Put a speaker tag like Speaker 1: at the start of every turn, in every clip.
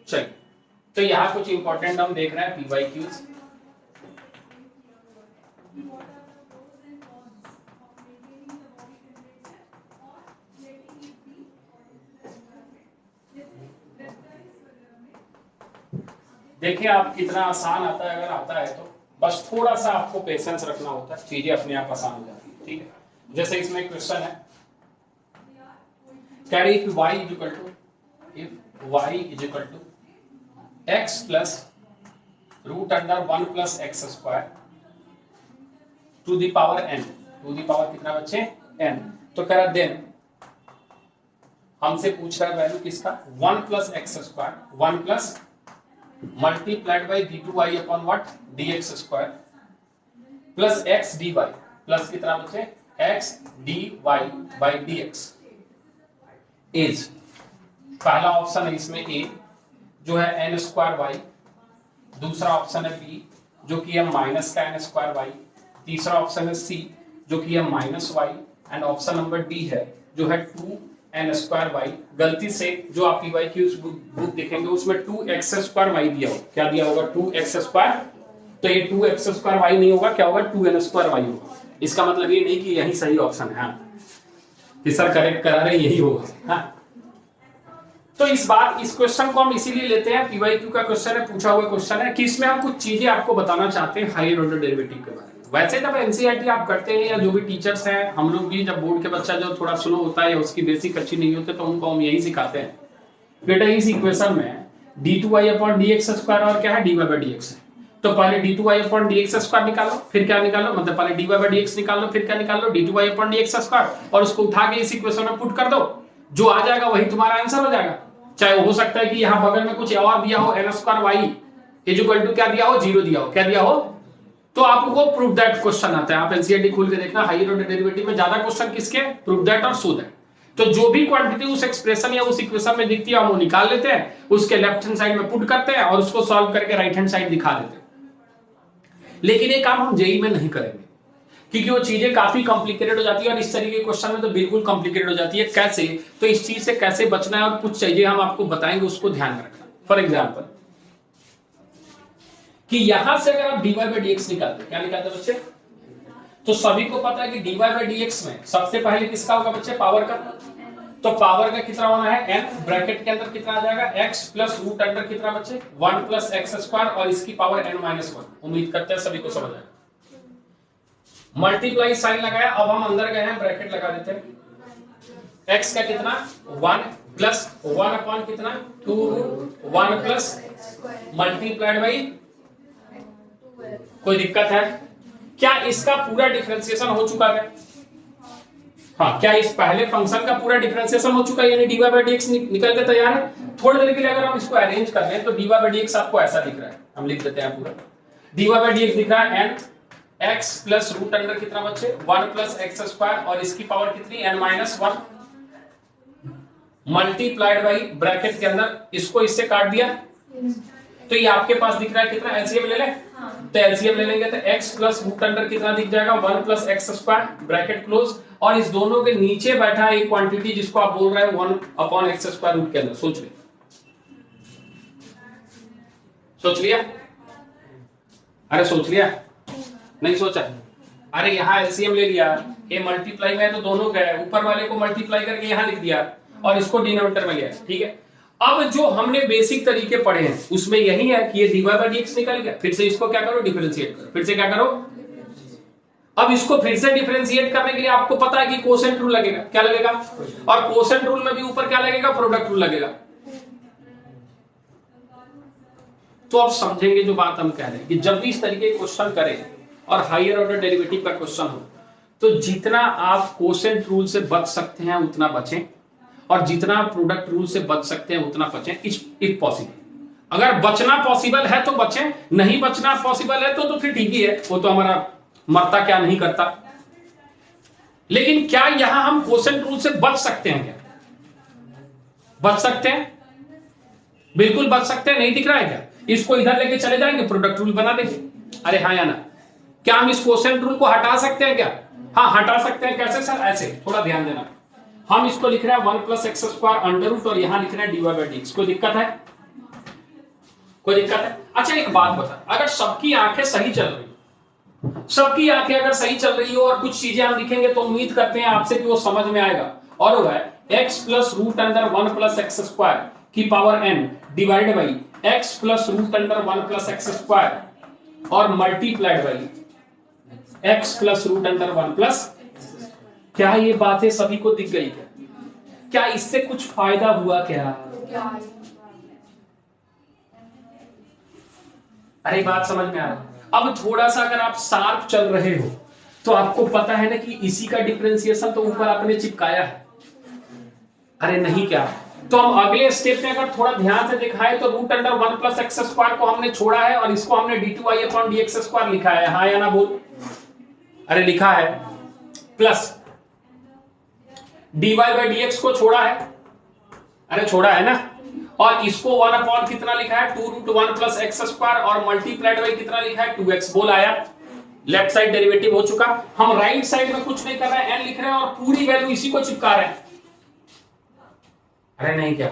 Speaker 1: चलिए, तो यहाँ कुछ इंपॉर्टेंट हम देख रहे हैं पी वाई क्यूज। देखिए आप कितना आसान आता है, अगर आता है तो बस थोड़ा सा आपको पेशेंस रखना होता है, चीजें अपने आप आसान हो जाती है। ठीक है, जैसे इसमें क्वेश्चन है, कह रही if y is equal to x plus root under 1 plus x square to the power n, to the power कितना बच्चे n, तो कह रहा देन हमसे पूछ रहा है वैल्यू किसका 1 plus x square 1 plus multiplied by d2y upon what dx square plus x dy plus कितना बचे x dy by dx is, पहला ऑप्शन है इसमें a जो है n स्क्वायर y, दूसरा ऑप्शन है b जो कि है माइनस का n स्क्वायर y, तीसरा ऑप्शन है c जो कि है minus y, and option number d है जो है 2n स्क्वायर y। गलती से जो आप पी वाई की उस बुक देखेंगे उसमें 2x स्क्वायर y दिया होगा, क्या दिया होगा 2x स्क्वायर, तो ये 2x स्क्वायर y नहीं होगा, क्या होगा 2n स्क्वायर y होगा। इसका मतलब ये नहीं कि यही सही ऑप्शन है, कि सर करेक्ट करा रहे यही होगा। हाँ, तो इस क्वेश्चन को हम इसीलिए लेते हैं, पीवाईक्यू का क्वेश्चन है, पूछा हुआ क्वेश्चन है कि इसमें हम कुछ चीजें आपको बताना चाहते हैं हायर ऑर्डर डेरिवेटिव के बारे में। वैसे जब एनसीईआरटी आप करते हैं या जो भी टीचर्स हैं, हम लोग भी जब बोर्ड के बच्चा जो थोड़ा स्लो होता है या उसकी बेसिक अच्छी नहीं होती तो उनको हम यही सिखाते हैं, बेटा इस इक्वेशन में d2y अपॉन dx स्क्वायर और क्या है dy बाई dx है, तो पहले d2y अपॉन dx स्क्वायर निकालो, फिर क्या निकालो, मतलब पहले dy बाई dx निकालो, फिर क्या निकालो d2y अपॉन dx स्क्वायर, और उसको उठा के इस इक्वेशन में पुट कर दो, जो आ जाएगा वही तुम्हारा आंसर हो जाएगा। चाहे हो सकता है कि यहाँ बगल में कुछ और दिया हो n square y is equal to क्या दिया हो 0 दिया हो, क्या दिया हो, तो आपको प्रूव दैट क्वेश्चन आता है। आप एनसीईआरटी खोल के देखना, हायर ऑर्डर डेरिवेटिव में ज्यादा क्वेश्चन किसके, प्रूव दैट और शो दैट। तो जो भी क्वांटिटी उस एक्सप्रेशन या उस इक्वेशन में दिखती है हम वो निकाल लेते हैं, उसके लेफ्ट हैंड साइड में पुट करते हैं और उसको सॉल्व करके राइट हैंड साइड दिखा देते हैं। लेकिन ये काम हम जेईई में नहीं करेंगे क्योंकि वो चीजें काफी कॉम्प्लिकेटेड हो जाती है, और इस तरीके के क्वेश्चन में तो बिल्कुल कॉम्प्लिकेटेड हो जाती है। कैसे, तो इस चीज से कैसे बचना है और कुछ चीजें हम आपको बताएंगे, उसको ध्यान में रखना। फॉर एग्जाम्पल कि यहां से अगर आप dy बाई dx निकालते, क्या निकालते बच्चे, तो सभी को पता है कि dy बाई dx में सबसे पहले किसका होगा बच्चे, पावर का, तो पावर का कितना होना है n, ब्रैकेट के अंदर कितना आ जाएगा x प्लस रूट अंडर कितना बच्चे 1 प्लस एक्स स्क्वायर और इसकी पावर n माइनस 1। उम्मीद करते हैं सभी को समझ आएगा। मल्टीप्लाई साइन लगाया, अब हम अंदर गए हैं, ब्रैकेट लगा देते हैं, x का कितना 1 प्लस 1 अपॉन कितना 2 1 प्लस मल्टीप्लाइड बाई, कोई दिक्कत है क्या, इसका पूरा डिफरेंशिएशन हो चुका है, हाँ क्या इस पहले फंक्शन का पूरा डिफरेंशिएशन हो चुका है, यानी dy बाई dx निकल के तैयार है। थोड़ी देर के लिए अगर हम इसको अरेंज कर लें तो dy बाई dx आपको ऐसा दिख रहा है, हम लिख देते हैं पूरा, dy बाई dx दिख रहा है n x plus root under कितना बच्चे 1 प्लस एक्स स्क्वायर और इसकी पावर कितनी n minus 1 multiplied by bracket के अंदर इसको इससे काट दिया, तो ये आपके पास दिख रहा है कितना, एलसीएम ले ले, तो एलसीएम ले लेंगे तो x प्लस रूट अंडर कितना दिख जाएगा 1 plus x square bracket close, और इस दोनों के नीचे बैठा है एक क्वांटिटी जिसको आप बोल रहे हैं 1 अपॉन एक्स स्क्वायर रूट के अंदर। सोच लिया, सोच लिया, अरे सोच लिया, नहीं सोचा, अरे यहाँ एलसीएम ले लिया, ये मल्टीप्लाई में तो दोनों गए, ऊपर वाले को मल्टीप्लाई करके यहाँ लिख दिया और इसको डिनोमिनेटर में लिया, ठीक है। अब जो हमने बेसिक तरीके पढ़े हैं उसमें यही है कि ये dy बाई dx निकल गया, फिर से इसको क्या करो डिफरेंशिएट करो, फिर से क्या करो, अब इसको फिर से डिफरेंशिएट करने के लिए आपको पता है कि कोसेंट रूल लगेगा, क्या लगेगा, और कोसेंट रूल में भी ऊपर क्या लगेगा, प्रोडक्ट रूल लगेगा। तो अब समझेंगे जो बात हम कह रहे हैं कि जब भी इस तरीके के क्वेश्चन करें और हायर ऑर्डर डेरिवेटिव का क्वेश्चन हो तो जितना आप कोसेंट रूल से बच सकते हैं उतना बचें, और जितना प्रोडक्ट रूल से बच सकते हैं उतना बचें इफ पॉसिबल। अगर बचना पॉसिबल है तो बचें, नहीं बचना पॉसिबल है तो फिर ठीक ही है, वो तो हमारा मरता क्या नहीं करता। लेकिन क्या यहां हम कोसेंट रूल से बच सकते हैं, क्या बच सकते हैं, बिल्कुल बच सकते हैं, नहीं दिख रहा है क्या, इसको इधर लेके चले जाएंगे प्रोडक्ट रूल बना देंगे, अरे हाँ या ना, क्या हम इस कोसेंट रूल को हटा सकते हैं क्या, हाँ हटा सकते हैं, कैसे सर, ऐसे थोड़ा ध्यान देना, हम इसको लिख रहे हैं 1 plus x square under root और यहां लिख रहे हैं dy बाई dx, कोई दिक्कत है, कोई दिक्कत है? अच्छा एक बात बता, अगर सबकी आंखें सही चल रही, सबकी आंखें अगर सही चल रही हो और कुछ चीजें हम लिखेंगे तो उम्मीद करते हैं आपसे कि वो समझ में आएगा, और वो है x plus root under 1 plus x square की power n divide by x plus root under 1 plus x square और multiplied by x plus root under 1 plus. क्या ये बातें सभी को दिख गई? क्या इससे कुछ फायदा हुआ क्या? अरे बात समझ में आ रहा है? अब थोड़ा सा अगर आप शार्प चल रहे हो तो आपको पता है ना कि इसी का डिफरेंशिएशन तो ऊपर आपने चिपकाया है। अरे नहीं क्या? तो हम अगले स्टेप में अगर थोड़ा ध्यान से दिखाए तो root under 1 plus x square को हमने छोड़ा है और इसको हमने d2y अपॉन dx स्क्वायर लिखा है, हाँ या ना बोल? अरे लिखा है, प्लस dy बाई dx को छोड़ा है, अरे छोड़ा है ना, और इसको 1 अपॉन कितना लिखा है 2 रूट 1 प्लस एक्स स्क्वायर और मल्टीप्लाइड बाई कितना लिखा है 2x। बोल आया? लेफ्ट साइड डेरिवेटिव हो चुका, हम राइट साइड में कुछ नहीं कर रहे हैं, n लिख रहे हैं और पूरी वैल्यू इसी को चिपका रहे हैं। अरे नहीं क्या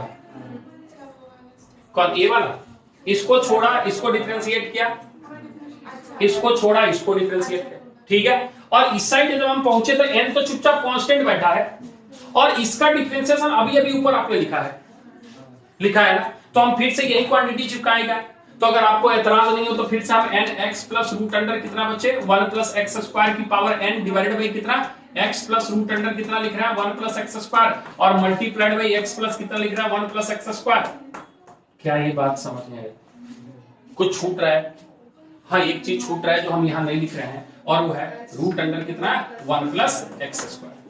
Speaker 1: कौन ए वाला? इसको छोड़ा, इसको डिफरेंशिएट किया, इसको छोड़ा, इसको डिफरेंशिएट किया, ठीक है। और इस साइड जब हम पहुंचे तो n तो चुपचाप कांस्टेंट बैठा है और इसका डिफरेंशिएशन अभी अभी ऊपर आपने लिखा है ना, तो हम फिर से यही क्वांटिटी चिपकाएगा। तो अगर आपको एतराज नहीं हो तो फिर से हम nx प्लस रूट अंडर कितना बचे 1 प्लस एक्स स्क्वायर की पावर n डिवाइडेड बाई कितना x प्लस रूट अंडर कितना लिख रहा है 1 प्लस एक्स स्क्वायर और मल्टीप्लाइड बाई x प्लस कितना लिख रहा है 1 प्लस एक्स स्क्वायर। क्या ये बात समझ में आई? कुछ छूट रहा है? हाँ एक चीज छूट रहा है जो हम यहाँ नहीं लिख रहे हैं, और वो है रूट अंडर कितना 1 प्लस एक्स स्क्वायर।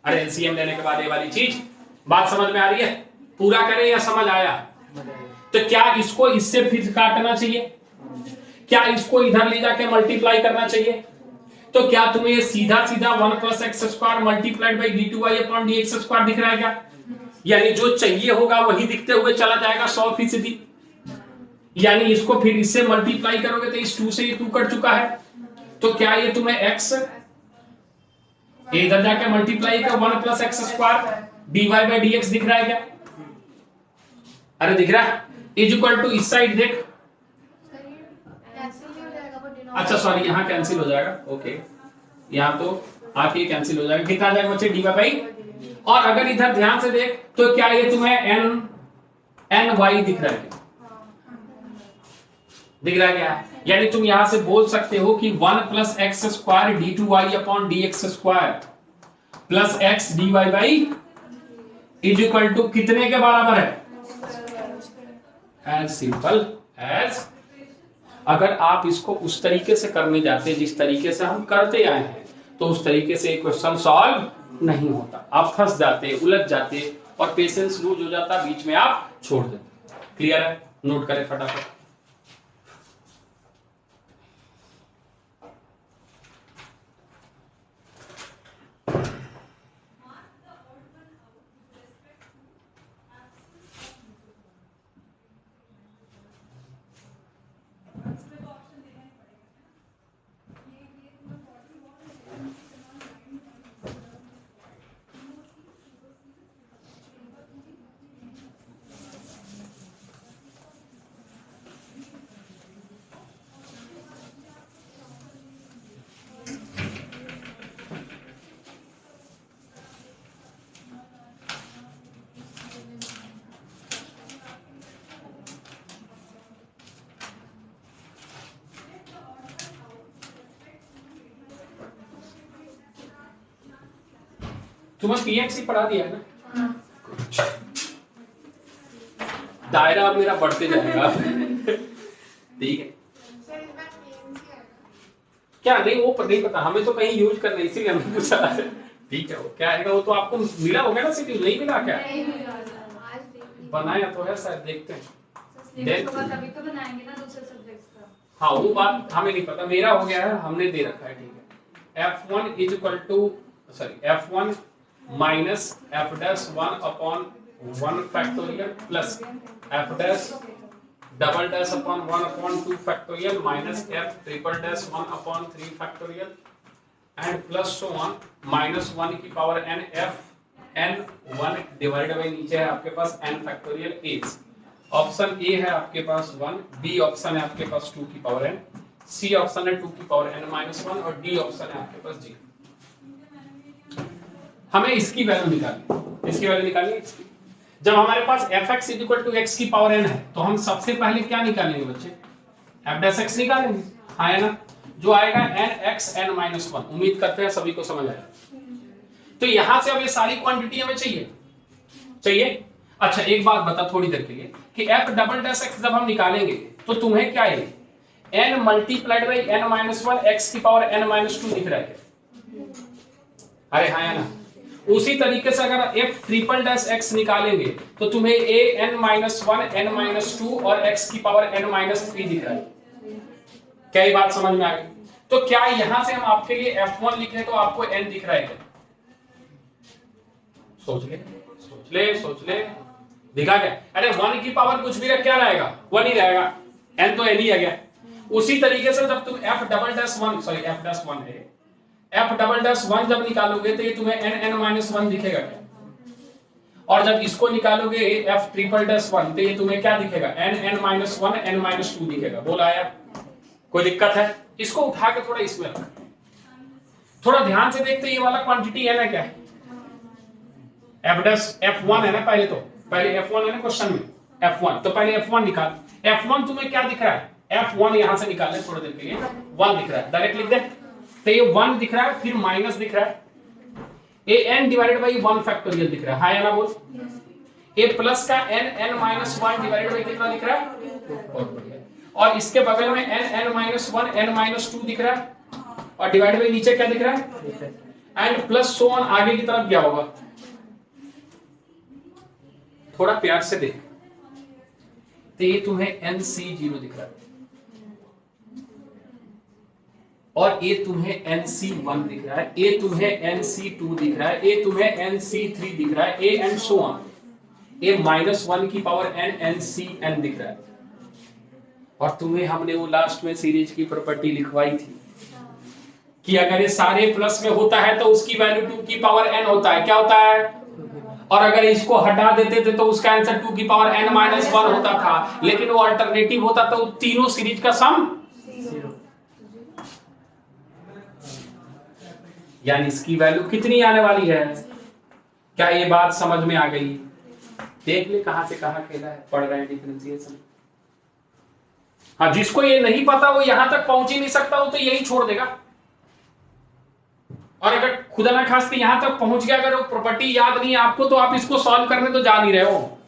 Speaker 1: अरे एलसीएम लेने के बाद ये वाली चीज बात समझ में आ रही है? पूरा करें या समझ आया? तो क्या इसको इससे फिर काटना चाहिए? क्या इसको इधर ले जाके मल्टीप्लाई करना चाहिए? तो क्या तुम्हें सीधा सीधा 1 plus x square multiplied by d2y upon dx square दिख रहा है क्या? यानी जो चाहिए होगा वही दिखते हुए चला जाएगा 100%। यानी इसको फिर इससे मल्टीप्लाई करोगे तो इस 2 से ये 2 कट चुका है, तो क्या ये तुम्हें x इधर जाके मल्टीप्लाई कर 1 plus x square dy by dx दिख रहा है क्या? अरे दिख रहा है, इज इक्वल टू इस साइड देख, अच्छा सॉरी यहाँ कैंसिल हो जाएगा, ओके यहाँ तो आके कैंसिल हो जाएगा, कितना आ जाएगा बच्चे dy बाई, और अगर इधर ध्यान से देख तो क्या ये तुम्हें n y दिख रहा है? दिख रहा है क्या? यानी तुम यहां से बोल सकते हो कि 1 plus x square d2y upon dx square plus x dy by is equal to कितने के बराबर है? एज सिंपल एज, अगर आप इसको उस तरीके से करने जाते जिस तरीके से हम करते आए हैं तो उस तरीके से क्वेश्चन सॉल्व नहीं होता, आप फंस जाते, उलझ जाते और पेशेंस लूज हो जाता, बीच में आप छोड़ देते। क्लियर है? नोट करें फटाफट। तुम्हें पीएक्स ही पढ़ा दिया है ना? दायरा अब मेरा बढ़ते जाएगा। ठीक है क्या? नहीं वो नहीं पता, हमें तो कहीं यूज करना है इसीलिए हमने पूछा। ठीक है वो क्या आएगा वो तो आपको मिला होगा ना, शेड्यूल नहीं मिला क्या? बनाया तो है शायद, देखते हैं तभी तो बनाएंगे ना दूसरे सब्जेक्ट्स का। हाँ वो बात हमें नहीं पता, मेरा हो गया है, हमने दे रखा है। ठीक है f1 is equal to f1 minus f dash 1 upon 1 factorial plus f dash double dash upon 1 upon 2 factorial minus f triple dash 1 upon 3 factorial and plus so on minus 1 की power n f n 1 divided by नीचे है आपके पास n factorial h option A है आपके पास 1, B option है आपके पास 2 की पावर n, सी ऑप्शन है 2 की पावर n-1 और डी ऑप्शन है आपके पास 0। हमें इसकी वैल्यू निकालनी, इसकी वैल्यू निकालनी इसकी। जब हमारे पास fx = x की पावर n है तो हम सबसे पहले क्या निकालेंगे बच्चे, f' निकालेंगे, हाँ है ना, जो आएगा nx(n-1), उम्मीद करते हैं सभी को समझ आया। तो यहां से अब ये सारी क्वांटिटी हमें चाहिए। अच्छा एक बात बता थोड़ी देर के लिए कि f"x जब हम निकालेंगे तो तुम्हें क्या है, n multiplied by n-1 x की पावर n-2 दिख रहा है, अरे हाँ है ना। उसी तरीके से अगर f"x निकालेंगे तो तुम्हें an-1 n-2 और x की पावर n-3 दिख रहा है। क्या ये बात समझ में आ गई? तो क्या यहां से हम आपके लिए f1 लिख रहे तो आपको n दिख रहा है क्या? सोच ले दिखा क्या? अरे 1 की पावर कुछ भी रख क्या रहेगा, 1 ही रहेगा, n तो n ही आ गया। उसी तरीके से जब तुम f"1 जब निकालोगे तो ये तुम्हें n-1 दिखेगा क्या? और जब इसको निकालोगे f"1 तो ये तुम्हें क्या दिखेगा, n-1 n-2 दिखेगा। बोल आया? कोई दिक्कत है? इसको उठा के थोड़ा इसमें रख, थोड़ा ध्यान से देखते ये वाला क्वांटिटी है ना क्या है, f1 है ना, पहले f1 है ना क्वेश्चन में, f1 तो पहले f1 निकाल। f1 तुम्हें क्या दिख रहा है, f1 यहां से निकालने थोड़ी देर के लिए 1 दिख रहा है, डायरेक्ट लिख दे। तो ये 1 दिख रहा है, फिर माइनस दिख रहा है, an/1 फैक्टोरियल दिख रहा है, हाँ या ना बोल। a प्लस का n-1 डिवाइडेड बाई कितना दिख रहा है, बहुत बढ़िया। और इसके बगल में n-1 n-2 दिख रहा है, और डिवाइड बाई नीचे क्या दिख रहा है, एंड प्लस सो ऑन आगे की तरफ क्या होगा, थोड़ा प्यार से देख। तो ये तुम्हें NC0 दिख रहा है, और ये तुम्हें NC1 दिख रहा है, ये तुम्हें NC2 दिख रहा है, ये तुम्हें NC3 दिख रहा है, ए एंड सो ऑन, ये -1 की पावर n NCn दिख रहा है। और तुम्हें हमने वो लास्ट में सीरीज की प्रॉपर्टी लिखवाई थी कि अगर ये सारे प्लस में होता है तो उसकी वैल्यू 2 की पावर n होता है, क्या होता है, और अगर इसको हटा देते थे तो उसका आंसर 2 की पावर n-1 होता था, लेकिन वो अल्टरनेटिव होता तो तीनों सीरीज का सम 0, यानी इसकी वैल्यू कितनी आने वाली है। क्या ये बात समझ में आ गई? देख ले कहां से कहां खेला है, पढ़ रहे हैं डिफरेंशिएशन। हाँ, जिसको ये नहीं पता वो यहां तक पहुंच ही नहीं सकता, वो तो यही छोड़ देगा। और अगर खुदा ना खास्ते यहां तक पहुंच गया, अगर वो प्रॉपर्टी याद नहीं है आपको, तो आप इसको सॉल्व करने तो जा नहीं रहे हो।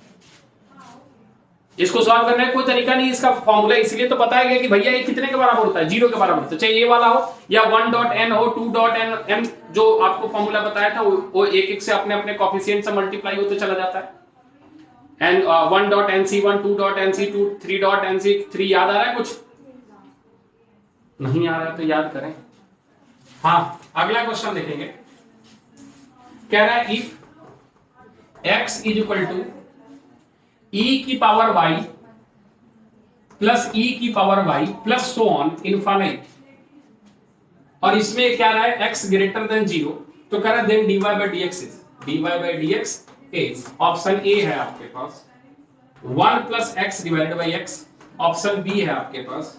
Speaker 1: इसको सॉल्व करने का कोई तरीका नहीं, इसका फॉर्मूला इसलिए तो बताया गया कि भैया ये कितने के बराबर होता है, 0 के बराबर होता है, चाहे ये वाला हो या 1.n हो, 2.n, जो आपको फॉर्मूला बताया था वो एक एक से अपने अपने कोफिशिएंट से मल्टीप्लाई होते चला जाता है। एंड 1.nc1, 2.nc2, 3.nc3 याद आ रहा है? कुछ नहीं आ रहा है तो याद करें। हाँ, अगला क्वेश्चन देखेंगे। कह रहा है इफ x = e की पावर y प्लस e की power y plus so on infinite, और इसमें क्या रहा है x > 0, तो कह रहा है then dy/dx is option A है आपके पास 1 + x divided by x, option B है आपके पास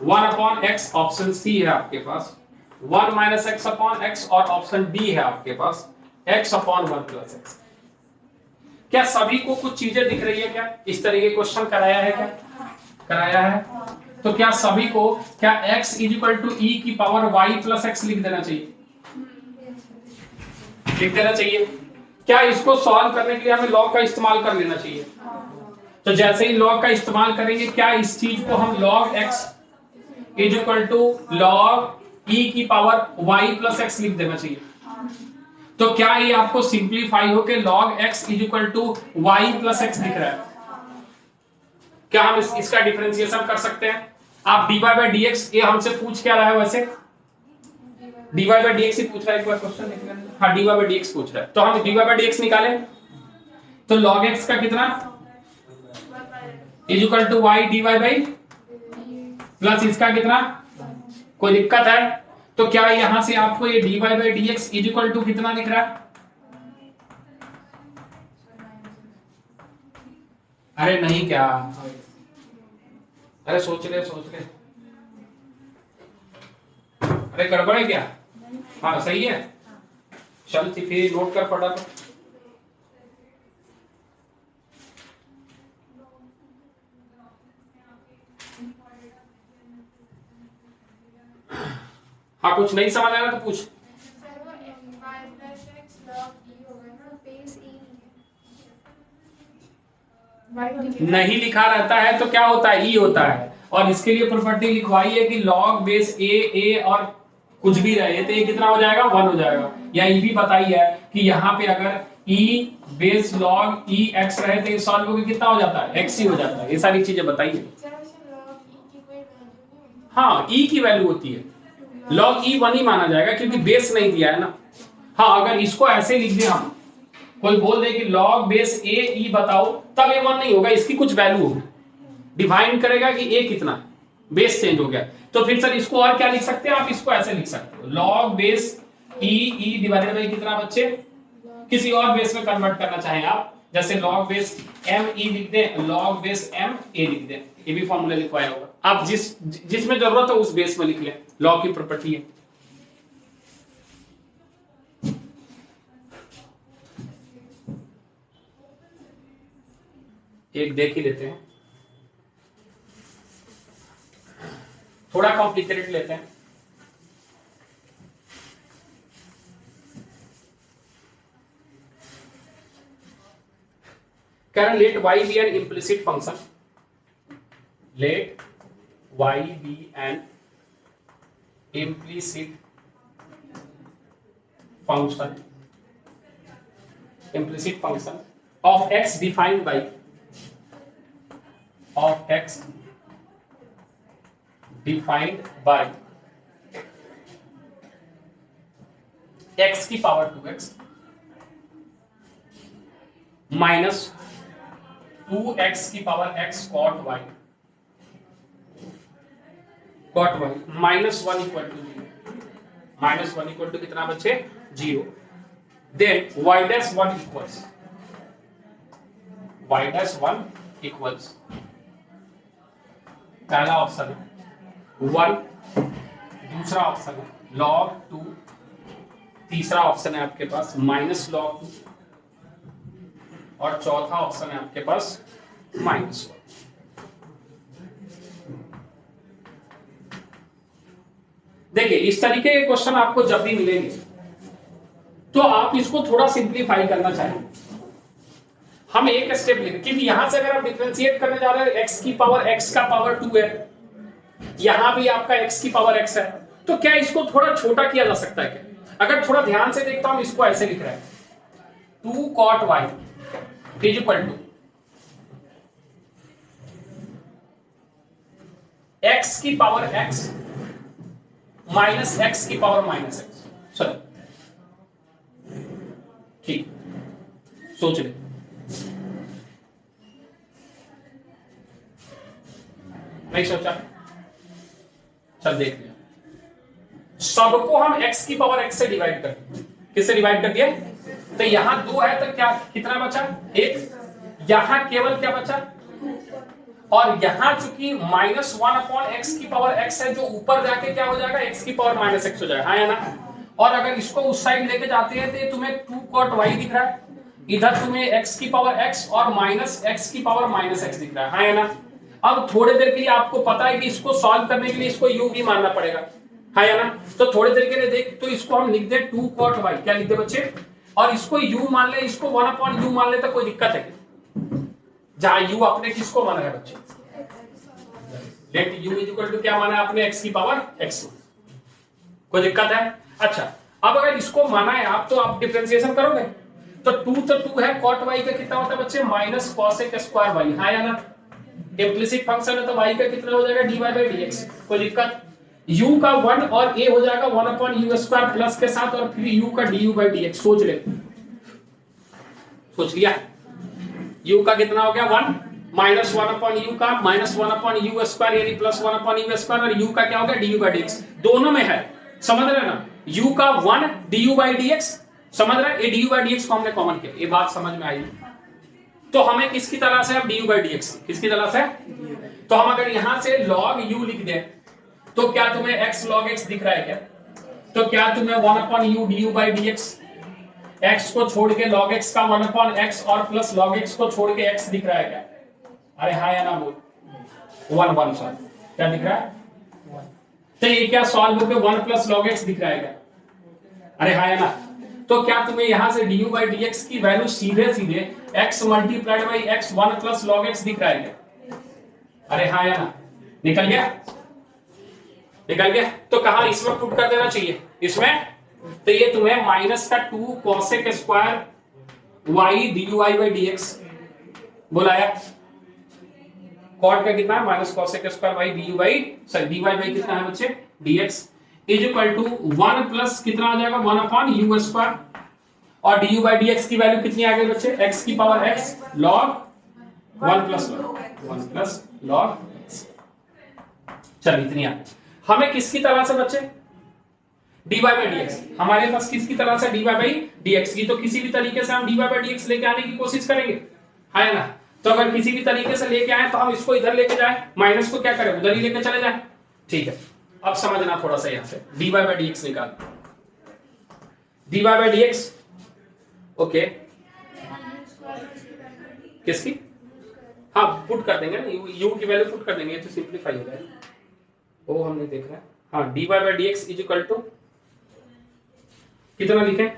Speaker 1: 1/x, ऑप्शन सी है आपके पास 1 - x/x, और ऑप्शन डी है आपके पास x/1 + x। क्या सभी को कुछ चीजें दिख रही है क्या? इस तरह के क्वेश्चन कराया है क्या? कराया है। तो क्या सभी को क्या x = e की पावर y + x लिख देना चाहिए? लिख देना चाहिए। क्या इसको सॉल्व करने के लिए हमें लॉग का इस्तेमाल कर लेना चाहिए? तो जैसे ही लॉग का इस्तेमाल करेंगे, क्या इस चीज को हम log x = log e की पावर y + x लिख देना चाहिए? तो क्या ये आपको सिंप्लीफाई होके log x = y + x दिख रहा है? क्या हम इसका डिफरेंशिएशन कर सकते हैं? आप dy/dx, ये हमसे पूछ क्या रहा है वैसे? dy/dx ही पूछ रहा है, एक बार क्वेश्चन देख लें। हाँ, dy/dx पूछ रहा है, तो हम dy/dx निकालें तो log x का कितना = y dy/, प्लस इसका कितना, कोई दिक्कत है? तो क्या यहां से आपको ये dy/dx = कितना दिख रहा है? अरे नहीं क्या, अरे सोच ले सोच ले, अरे गड़बड़ है क्या? हाँ सही है, चल फिर नोट कर पड़ा तो। हाँ कुछ नहीं समझ आया तो पूछ। नहीं लिखा रहता है तो क्या होता है, ई होता है, और इसके लिए प्रॉपर्टी लिखवाई है कि लॉग बेस ए और कुछ भी रहे तो ये कितना हो जाएगा, 1 हो जाएगा। या ये भी बताई है कि यहाँ पे अगर ई बेस लॉग ई एक्स रहे तो ये सॉल्व होकर कितना हो जाता है, एक्स ही हो जाता है। ये सारी चीजें बताइए। हाँ ई की वैल्यू होती है, लॉग ई 1 ही माना जाएगा क्योंकि बेस नहीं दिया है ना। हाँ अगर इसको ऐसे लिख दे, हम कोई बोल दे कि लॉग बेस ए ई बताओ, तब ए 1 नहीं होगा, इसकी कुछ वैल्यू होगी, डिफाइन करेगा कि ए कितना, बेस चेंज हो गया। तो फिर सर इसको और क्या लिख सकते हैं आप, इसको ऐसे लिख सकते हो log base E divided by कितना बच्चे, किसी और बेस में कन्वर्ट करना चाहें आप, जैसे लॉग बेस एम ई लिख दें, लॉग बेस एम ए लिख दें, ये भी फॉर्मूला लिखवाया होगा। आप जिसमें जरूरत हो उस बेस में लिख लें, लॉग की प्रॉपर्टी है। एक देख ही लेते हैं, थोड़ा कॉम्प्लिकेटेड लेते हैं। Can let y be an implicit function? Let y be an implicit function. Implicit function of x defined by x की पावर 2x माइनस 2x की power x cot y -1 equal to 0, -1 equal to कितना बच्चे, 0। Then y'1 equals पहला option है 1, दूसरा option है log 2, तीसरा option है आपके पास -log 2, और चौथा ऑप्शन है आपके पास -1। देखिए इस तरीके के क्वेश्चन आपको जब भी मिलेंगे तो आप इसको थोड़ा सिंप्लीफाई करना चाहेंगे। हम एक स्टेप लेंगे क्योंकि यहां से अगर आप डिफरेंशिएट करने जा रहे हैं, x की पावर x का पावर 2 है, यहां भी आपका x की पावर x है, तो क्या इसको थोड़ा छोटा किया जा सकता है क्या? अगर थोड़ा ध्यान से देखता हूं, इसको ऐसे लिख रहा है 2 cot y is equal to x की पावर x माइनस x की पावर -x। चलो ठीक, सोच ले, नहीं सोचा, चल देख लिया। सबको हम x की पावर x से डिवाइड कर दिया, किससे डिवाइड कर दिया? तो यहां 2 है तो क्या कितना बचा, 1, यहां केवल क्या बचा, और यहां चूंकि -1/x की पावर x है, जो ऊपर जाके क्या हो जाएगा, x की पावर -x हो जाएगा, हाँ या ना? और अगर इसको उस साइड लेके जाते हैं तो तुम्हें 2 cot y दिख रहा है, इधर तुम्हें x की पावर x और -x की पावर -x दिख रहा है, हाँ या ना? अब थोड़ी देर के लिए आपको पता है कि इसको सॉल्व करने के लिए इसको u भी मानना पड़ेगा, हाँ या ना? तो थोड़ी देर के लिए देख, तो इसको हम लिख दे 2 cot y, क्या लिख दे बच्चे, और इसको u मान ले, इसको 1/u मान ले, तो कोई दिक्कत है क्या? जहां u अपने किसको माना है बच्चे, let u is equal to क्या माना है आपने, x की पावर x, कोई दिक्कत है? अच्छा अब अगर इसको माना है आप, तो आप डिफरेंशिएशन करोगे तो 2 है, cot y का कितना होता है बच्चे, -cos² y, हाँ या ना? इम्प्लिसिट फंक्शन है तो y का कितना हो जाएगा, dy/dx, कोई दिक्कत? u का 1 और a हो जाएगा 1/u² प्लस के साथ, और फिर u का du/dx, सोच ले, सोच लिया, u का कितना हो गया 1, -1/u का -1/u² यानी +1/u², और u का क्या हो गया du/dx, दोनों में है, समझ रहे ना? u का 1 du/dx, समझ रहे, ये du/dx को हमने कॉमन किया, ये बात समझ में आई? तो हमें किसकी तरह से अब du by dx, किसकी तरह से? तो हम अगर यहां से log u लिख दें तो क्या तुम्हें x log x दिख रहा है क्या? तो क्या तुम्हें 1 upon u du by dx x को छोड़ के log x का 1 upon x और प्लस log x को छोड़ के x दिख रहा है क्या? अरे हाँ या ना बोल? 1 1 सॉरी क्या दिख रहा है? तो ये क्या सॉल्व होके 1 प्लस log x दिख रहा है क्या? अरे हाँ या ना? तो क्या तुम्हें यहां से du by dx की वैल्यू सीधे सीधे x multiplied by x 1 plus log x दिख रहा है क्या? अरे हाँ या ना? निकल गया? निकल गया? तो कहा इसमें पुट कर देना चाहिए इसमें, तो ये तुम्हें माइनस का 2 cosec square y du by dx बोलाया। कॉट का कितना है? Minus cosec square y du by dy by कितना है बच्चे? dx is equal to 1 plus कितना आ जाएगा? 1 अपॉन u स्क्वायर, और du by dx की वैल्यू कितनी आ गई बच्चे? x की power x log 1 plus log x। चल इतनी आ गई। हमें किसकी तरह से बच्चे? dy by dx, हमारे पास किसकी तरह से dy by dx की, तो किसी भी तरीके से हम dy by dx लेके आने की कोशिश करेंगे, है ना? तो अगर किसी भी तरीके से लेके आए तो हम इसको इधर लेके जाए, माइनस को क्या करें? उधर ही लेके चले जाए। ठीक है, अब समझना थोड़ा सा यहां से dy by dx निकाल। dy by dx ओके किसकी? हाँ पुट कर देंगे ना, u की वैल्यू पुट कर देंगे, तो सिंपलीफाई हो जाएगा। वो हम नहीं देख रहे हैं। हाँ dy by dx is equal to कितना लिखें?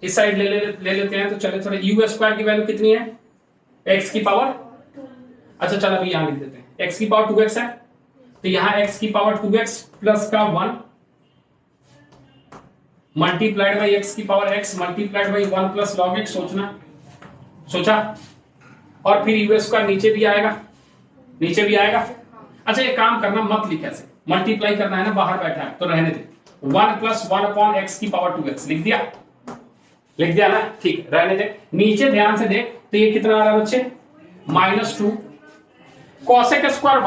Speaker 1: इस साइड ले लेते हैं, तो चले थोड़े u स्क्वायर की वैल्यू कितनी है? x की पावर, अच्छा चलो अभी यहां लिख देते हैं, x की पावर 2x है, तो यहां x की पावर 2x प्लस का 1 मल्टीप्लाइड बाई x की power x multiplied by 1 plus log x। सोचा? और फिर u स्क्वायर नीचे भी आएगा। अच्छा एक काम करना, मत लिख ऐसे, मल्टीप्लाई करना है ना, बाहर बैठा है तो रहने दे। 1 प्लस 1 अपॉन x की पावर 2x लिख दिया ना? ठीक, रहने दे। नीचे ध्यान से देख, तो ये कितना आ रहा है बच्चे? -2 cosec स्क्वायर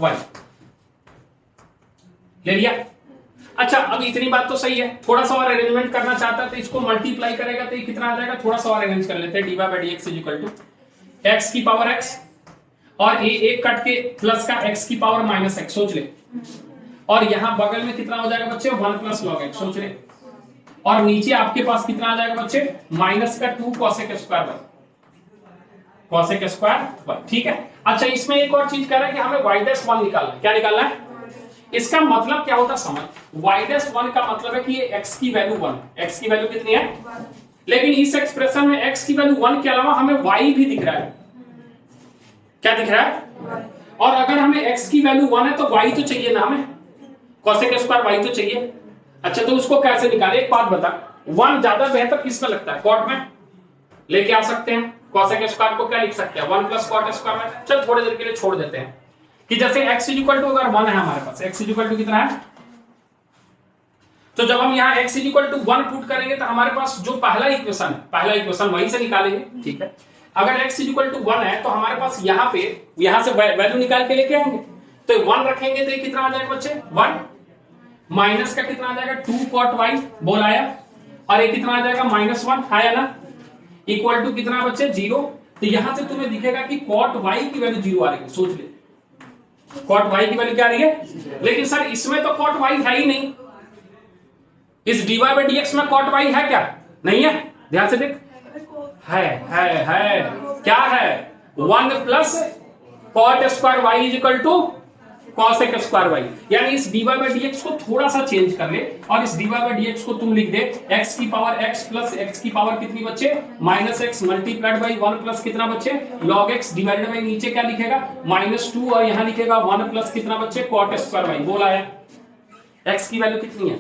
Speaker 1: y ले लिया। अच्छा अब इतनी बात तो सही है, थोड़ा सा और अरेंजमेंट करना चाहता है तो इसको मल्टीप्लाई करेगा तो ये कितना आ जाएगा? थोड़ा सा और अरेंज कर लेते हैं। dy by dx is equal to x की पावर x और ये एक कट के प्लस का x की पावर माइनस x, सोच ले। और यहां बगल में कितना हो जाएगा बच्चे? 1 प्लस log x, सोच ले। और नीचे आपके पास कितना आ जाएगा बच्चे? माइनस का 2 cosec स्क्वायर y। ठीक है। अच्छा इसमें एक और चीज कह रहा है कि हमें y'1 निकालना है। क्या निकालना है? इसका मतलब क्या होता समझ, y'1 का मतलब है कि ये x की वैल्यू 1 है। x की वैल्यू कितनी है? लेकिन इस एक्सप्रेशन में x की वैल्यू 1 के अलावा हमें y भी दिख रहा है। क्या दिख रहा है? और अगर हमें x की वैल्यू 1 है तो y तो चाहिए ना हमें, cosec स्क्वायर y तो चाहिए। अच्छा तो उसको कैसे निकाले? एक बात बता, 1 ज्यादा बेहतर किसमें लगता है? कॉट में लेके आ सकते हैं। cosec स्क्वायर को क्या लिख सकते हैं? 1 प्लस कॉट स्क्वायर में। चल थोड़ी देर के लिए छोड़ देते हैं कि जैसे x इज इक्वल टू अगर 1 है हमारे पास, x इज इक्वल टू कितना है? तो जब हम यहाँ x is equal to 1 put करेंगे तो हमारे पास जो पहला इक्वेशन वहीं से निकालेंगे। ठीक है, अगर x इज इक्वल टू 1 है तो हमारे पास यहाँ से वैल्यू निकाल के लेके आएंगे, तो 1 रखेंगे तो ये कितना आ जाएगा बच्चे? 1 माइनस का कितना आ जाएगा? 2 cot y बोल आया, और ये कितना आ जाएगा? -1 आया ना, इक्वल टू कितना बच्चे? 0। तो यहां से तुम्हें दिखेगा कि cot y की वैल्यू 0 आ रही है। सोच ले, cot y की वैल्यू क्या आ रही है? लेकिन सर इसमें तो cot y है ही नहीं, इस dy by dx में cot y है क्या? नहीं है। ध्यान से देख, है क्या है? 1 plus cot square y is equal to cosec square y। यानी इस dy by dx को थोड़ा सा चेंज कर ले और इस dy by dx को तुम लिख दे x की पावर x प्लस x की पावर कितनी बच्चे? -x मल्टीप्लाइड बाई 1 प्लस कितना बच्चे? log x डिवाइडेड बाई नीचे क्या लिखेगा? -2 और यहां लिखेगा 1 प्लस कितना बच्चे? cot square y। बोला है x की वैल्यू कितनी है?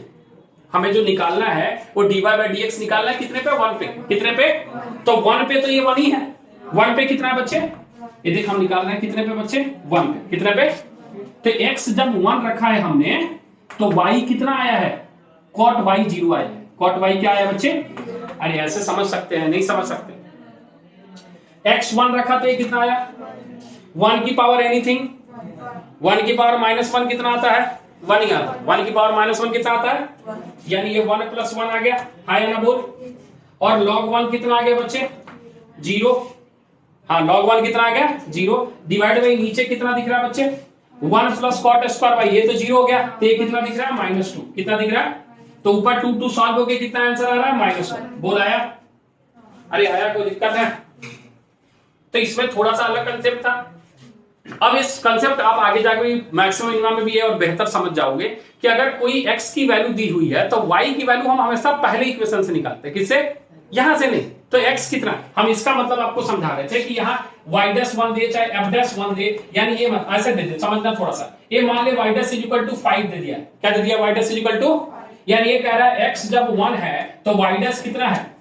Speaker 1: हमें जो निकालना है वो dy by dx निकालना है कितने पे? 1 पे। कितने पे? तो 1 पे तो ये 1 ही है। 1 पे कितना है बच्चे? ये देख हम निकाल रहे हैं कितने पे बच्चे? 1 पे। कितने पे? तो x जब 1 रखा है हमने तो y कितना आया है? cot y 0 आया है। cot y क्या आया बच्चे? अरे ऐसे समझ सकते हैं, नहीं समझ सकते? x 1 रखा तो ये कितना आया? 1 की पावर एनीथिंग, 1 की पावर -1 कितना आता है? 1 ही आता है। 1 की पावर -1 कितना आता है? यानी ये 1 प्लस 1 आ गया, आया ना बोल। और log 1 कितना आ गया बच्चे? जीरो, हाँ log 1 कितना आ गया 0, डिवाइड बाई नीचे कितना दिख रहा है बच्चे 1 प्लस कॉट स्क्वायर बाई, ये तो 0 हो गया, तो ये कितना दिख रहा है -2, कितना दिख रहा है, तो ऊपर 2 2 सॉल्व हो गया, कितना आंसर आ रहा है -1। बोल आया, अरे आया, कोई दिक्कत है? तो इसमें थोड़ा सा अलग कंसेप्ट था। अब इस कंसेप्ट आप आगे जाकर मैक्सिमम मिनिमम में भी है और बेहतर समझ जाओगे कि अगर कोई x की वैल्यू दी हुई है तो y की वैल्यू हम हमेशा पहले इक्वेशन से निकालते हैं, किससे, यहां से नहीं। तो x कितना, हम इसका मतलब आपको समझा रहे थे कि यहाँ y'1 दे चाहे f'1 दे, यानी ये ऐसे दे दे, समझना थोड़ा सा। ये मान ले y' 5 दे दिया, क्या दे दिया, y' यानी ये कह रहा है x जब 1 है तो y' कितना है,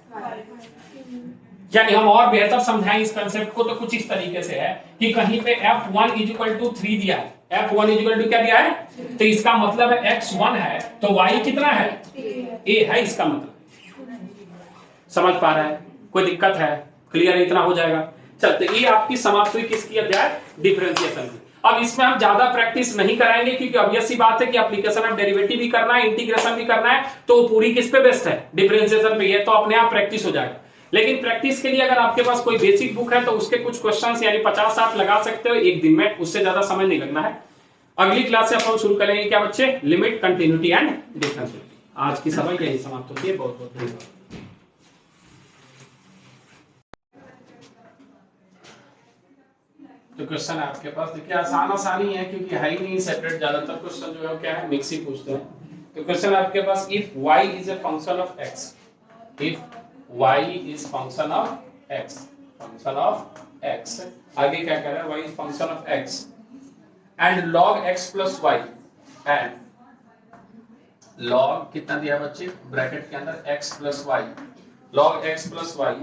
Speaker 1: यानी हम और बेहतर समझाएं इस कंसेप्ट को तो कुछ इस तरीके से है कि कहीं पे f1 = 3 दिया है, f1 = क्या दिया है, तो इसका मतलब है x 1 है तो y कितना है, a है, इसका मतलब। समझ पा रहा है, कोई दिक्कत है, क्लियर है, इतना हो जाएगा। चलते, ये आपकी समाप्त हुई किसकी, अध्याय डिफरेंशिएशन की। अब इसमें हम ज्यादा प्रैक्टिस नहीं कराएंगे क्योंकि ऑब्वियस सी बात है कि एप्लीकेशन ऑफ डेरिवेटिव भी करना है, इंटीग्रेशन भी करना है, तो पूरी किस पे बेस्ड है, डिफरेंशिएशन पे, ये तो अपने आप प्रैक्टिस हो जाएगा। लेकिन प्रैक्टिस के लिए अगर आपके पास कोई बेसिक बुक है तो उसके कुछ क्वेश्चंस यानी 50-60 लगा सकते हो एक दिन में, उससे ज्यादा समय नहीं लगना है। अगली क्लास से अपन शुरू करेंगे क्या बच्चे, लिमिट, कंटिन्यूटी एंड डिफरेंशिएबिलिटी। आज की समय यही समाप्त होती है, बहुत बहुत धन्यवाद। तो क्वेश्चन है आपके पास, देखिए आसानी है क्योंकि है ही नहीं सेपरेट, ज्यादातर क्वेश्चन जो है क्या है मिक्स ही पूछते हैं। तो क्वेश्चन है आपके पास, if y is a function of x, if y is function of x, function of x, आगे क्या कह रहा है, y is function of x and log x plus y, and log कितना दिया बच्चे, ब्रैकेट के अंदर x plus y, log x plus y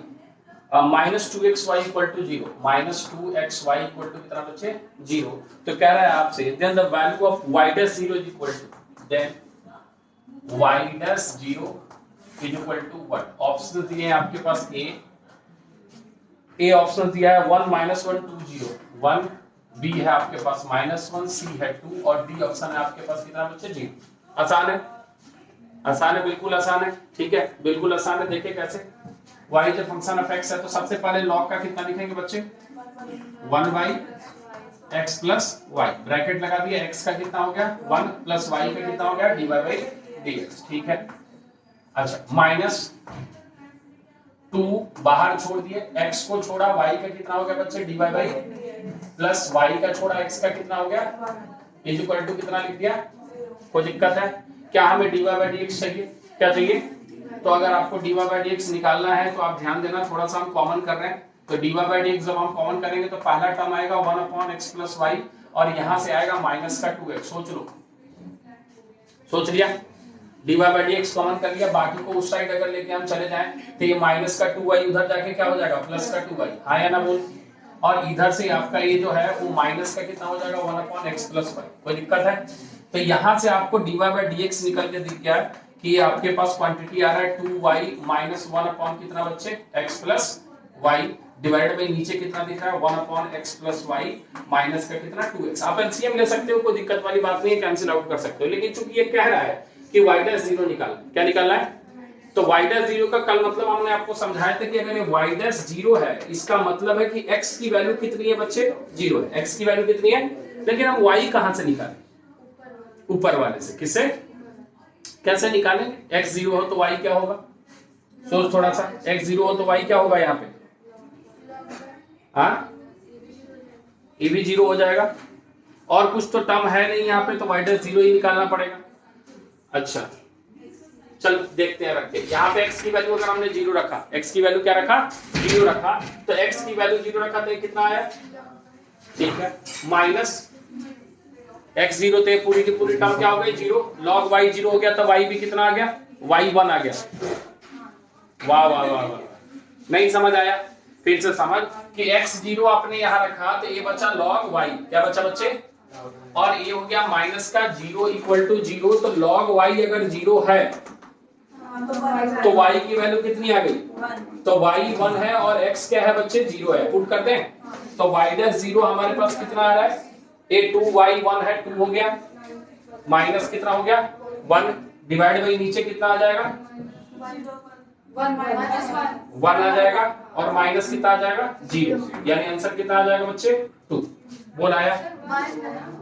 Speaker 1: -2xy = 0, -2xy = कितना बच्चे 0। तो कह रहा है आपसे then the value of y'0 is equal to, then y'0 is equal to what, option दिए हैं आपके पास ए ऑप्शन दिया है 1 -1 2 0 1, बी है आपके पास -1, सी है 2 और डी ऑप्शन है आपके पास कितना बच्चे 0। आसान है, आसान है, बिल्कुल आसान है, ठीक है, बिल्कुल आसान है। देखिए कैसे, y जो फंक्शन ऑफ x है तो सबसे पहले log का कितना लिखेंगे बच्चे 1/x प्लस y, ब्रैकेट लगा दिया, x का कितना हो गया 1 प्लस y का कितना हो गया dy/dx, ठीक है। अच्छा, -2 बाहर छोड़ दिए, x को छोड़ा, y का कितना हो गया बच्चे dy प्लस y का छोड़ा, x का कितना हो गया इज इक्वल टू कितना लिख दिया, कोई दिक्कत है क्या, हमें dy/dx चाहिए, क्या चाहिए, तो अगर आपको dy/dx निकालना है तो आप ध्यान देना, थोड़ा सा हम कॉमन कर रहे हैं, तो dy/dx जब हम कॉमन करेंगे तो पहला टर्म आएगा 1/x प्लस y और यहां से आएगा माइनस का 2x, सोच लो, सोच लिया, dy/dx कॉमन कर लिया, बाकी को उस साइड अगर लेके हम चले जाएं तो ये माइनस का 2y उधर जाके क्या हो जाएगा प्लस का 2y, हाँ या ना बोल, और इधर से आपका ये जो है वो माइनस का कितना हो जाएगा 1/x प्लस y, कोई दिक्कत है। तो यहां से आपको dy/dx निकल के दिख गया कि आपके पास क्वांटिटी आ रहा है 2y माइनस 1 कितना बच्चे x plus y divide by नीचे कितना दिख रहा है 1/x प्लस y माइनस का कितना 2x। आप एलसीएम ले सकते हो, कोई दिक्कत वाली बात नहीं है, कैंसिल आउट कर सकते हो, लेकिन चूंकि ये कह रहा है कि y'0 निकालना, क्या निकालना है, तो y'0 का कल मतलब हमने आपको समझाया था कि अगर ये y'0 है इसका मतलब है कि x की वैल्यू कितनी है बच्चे 0 है, x की वैल्यू कितनी है, लेकिन हम y कहां से निकालें, ऊपर वाले से, किससे, कैसे निकालेंगे, x 0 हो तो y क्या होगा, सोच थोड़ा सा, x 0 हो तो y क्या होगा यहाँ पे, हाँ ये भी 0 हो जाएगा, और कुछ तो टर्म है नहीं यहाँ पे, तो y'0 ही निकालना पड़ेगा। अच्छा चल देखते हैं, रखते हैं यहाँ पे x की वैल्यू अगर हमने 0 रखा, x की वैल्यू क्या रखा 0 रखा, तो x की वैल्यू 0 रखा तो कितना आया, ठीक है, माइनस x0 तो पूरी की पूरी टर्म क्या हो गई 0, log y 0 हो गया तो y भी कितना आ गया y 1 आ गया, वाह वाह वाह वाह, नहीं समझ आया, फिर से समझ कि x0 आपने यहाँ रखा तो ये बचा log y, क्या बचा बच्चे, और ये हो गया माइनस का 0 इक्वल टू 0, तो log y अगर 0 है तो y की वैल्यू कितनी आ गई, तो y 1 है और x क्या है बच्चे 0 है, पुट करते हैं, तो y'0 हमारे पास कितना आ रहा है, ये 2y1 है 2 हो गया, माइनस कितना हो गया 1 डिवाइड बाई नीचे कितना आ जाएगा 1 आ जाएगा, और माइनस कितना आ जाएगा 0, यानी आंसर कितना आ जाएगा बच्चे 2। बोल आया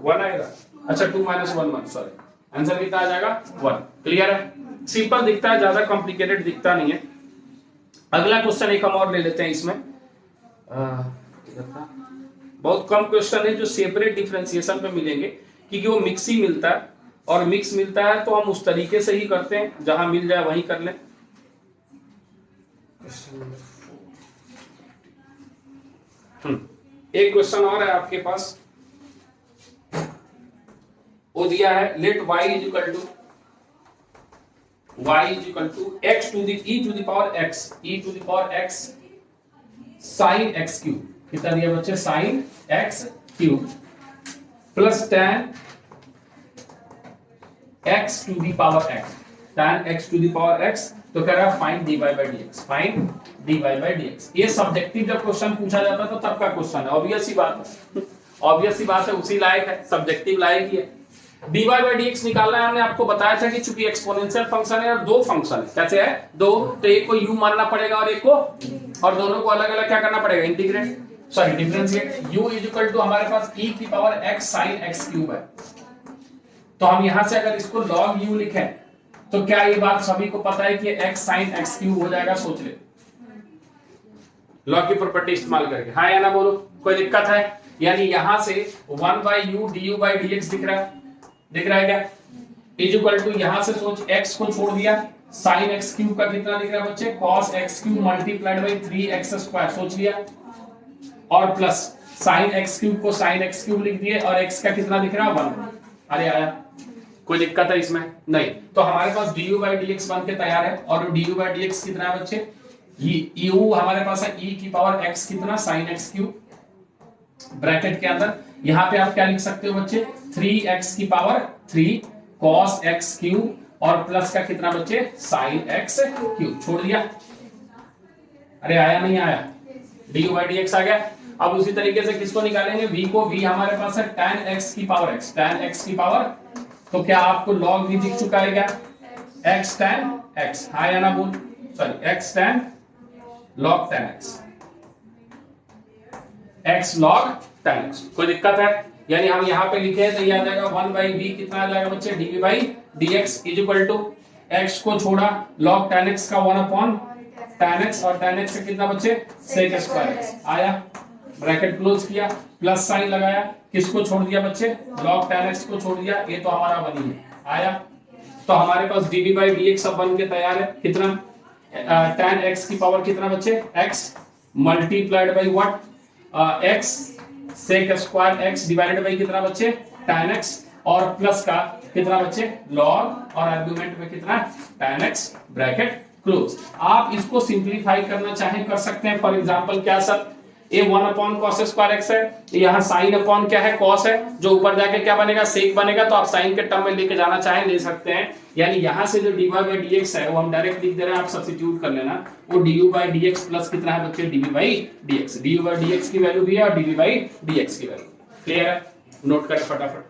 Speaker 1: 1 आएगा। अच्छा 2 - 1 1, सॉरी, आंसर कितना आ जाएगा 1। क्लियर है, सिंपल दिखता है, ज्यादा कॉम्प्लिकेटेड दिखता नहीं है। अगला क्वेश्चन एक हम और ले लेते हैं इसमें। बहुत कम क्वेश्चन है जो सेपरेट डिफरेंशिएशन पे मिलेंगे, क्योंकि वो मिक्स ही मिलता है, और मिक्स मिलता है तो हम उस तरीके से ही करते हैं, जहां मिल जाए वहीं कर लें। एक क्वेश्चन और है आपके पास, वो दिया है, let y is equal to x to the e to the power x sin x cube. कितना दिया बच्चे, sin x cube plus tan x to the power x, tan x to the power x। तो कह रहा है find dy by dx, find dy by dx। ये subjective जब question पूछा जाता है तो तब का क्वेश्चन है, ऑब्वियस सी बात है, ऑब्वियस सी बात है, उसी लायक है, सब्जेक्टिव लायक ही है। dy by dx निकालना है, हमने आपको बताया था कि चूंकि एक्सपोनेंशियल फंक्शन है और दो फंक्शन है, कैसे है दो, तो एक को u मानना पड़ेगा और एक को, और दोनों को अलग अलग क्या करना पड़ेगा, integrate, sorry differentiate. u is equal to हमारे पास e की power x sin x cube है, तो हम यहां से अगर इसको log u लिखें तो क्या ये बात सभी को पता है कि x sin x क्यूब हो जाएगा, सोच ले, लॉग की प्रॉपर्टी इस्तेमाल करके, हाँ या ना बोलो, कोई दिक्कत है? यानी यहां से 1/u du by dx दिख रहा है क्या, इज इक्वल टू यहां से सोच x को छोड़ दिया, sin x क्यूब का कितना दिख रहा है बच्चे, cos x cube multiplied by 3x square, सोच लिया, और प्लस sin x क्यूब को sin x क्यूब लिख दिए, और x का कितना दिख रहा है 1। अरे आया, कोई दिक्कत है इसमें? नहीं। तो हमारे पास du by dx बन के तैयार है, और du by dx कितना है बच्चे, ये u हमारे पास है e की पावर x कितना sin x क्यूब, ब्रैकेट के अंदर यहां पे आप क्या लिख सकते हो बच्चे, 3x की पावर 3 cos x क्यूब, और प्लस का कितना बच्चे sin x क्यूब, छोड़ दिया। अरे आया नहीं आया, du by dx आ गया। अब उसी तरीके से किसको निकालेंगे, v को, v हमारे पास है tan x की पावर x, tan x की पावर, तो क्या आपको log v दिख चुका है क्या, x tan x, हाँ या ना बोल, sorry x tan log tan x, x log tan x, कोई दिक्कत है? यानी हम यहाँ पे लिखे हैं तो ये आ जाएगा 1/v, कितना आ जाएगा बच्चे, dv by dx is equal to x को छोड़ा log tan x का 1/tan x, और tan x से कितना बच्चे sec स्क्वायर x, आया, ब्रैकेट क्लोज किया, प्लस साइन लगाया, किसको छोड़ दिया बच्चे, log tan x को छोड़ दिया, ये तो हमारा बनी है, आया। तो हमारे पास dv by dx सब बन के तैयार है, कितना, tan x की पावर कितना बच्चे x multiplied by what, x sec square x divided by कितना बच्चे tan x, और प्लस का कितना बच्चे log, और आर्गुमेंट में कितना tan x, ब्रैकेट क्लोज। आप इसको सिंपलीफाई करना चाहें कर सकते हैं, फॉर एग्जांपल क्या सर, ये 1/cos स्क्वायर x है, यहाँ sin अपॉन क्या है cos है, जो ऊपर जाके क्या बनेगा sec बनेगा, तो आप sin के टर्म में लेके जाना चाहें ले सकते हैं। यानी यहाँ से जो dy by dx है वो हम डायरेक्ट लिख दे रहे हैं, आप सब्स्टिट्यूट कर लेना, वो du by dx प्लस कितना है बच्चे dv by dx, du by dx की वैल्यू भी है और dv by dx की वैल्यू, क्लियर है? नोट करें फटाफट।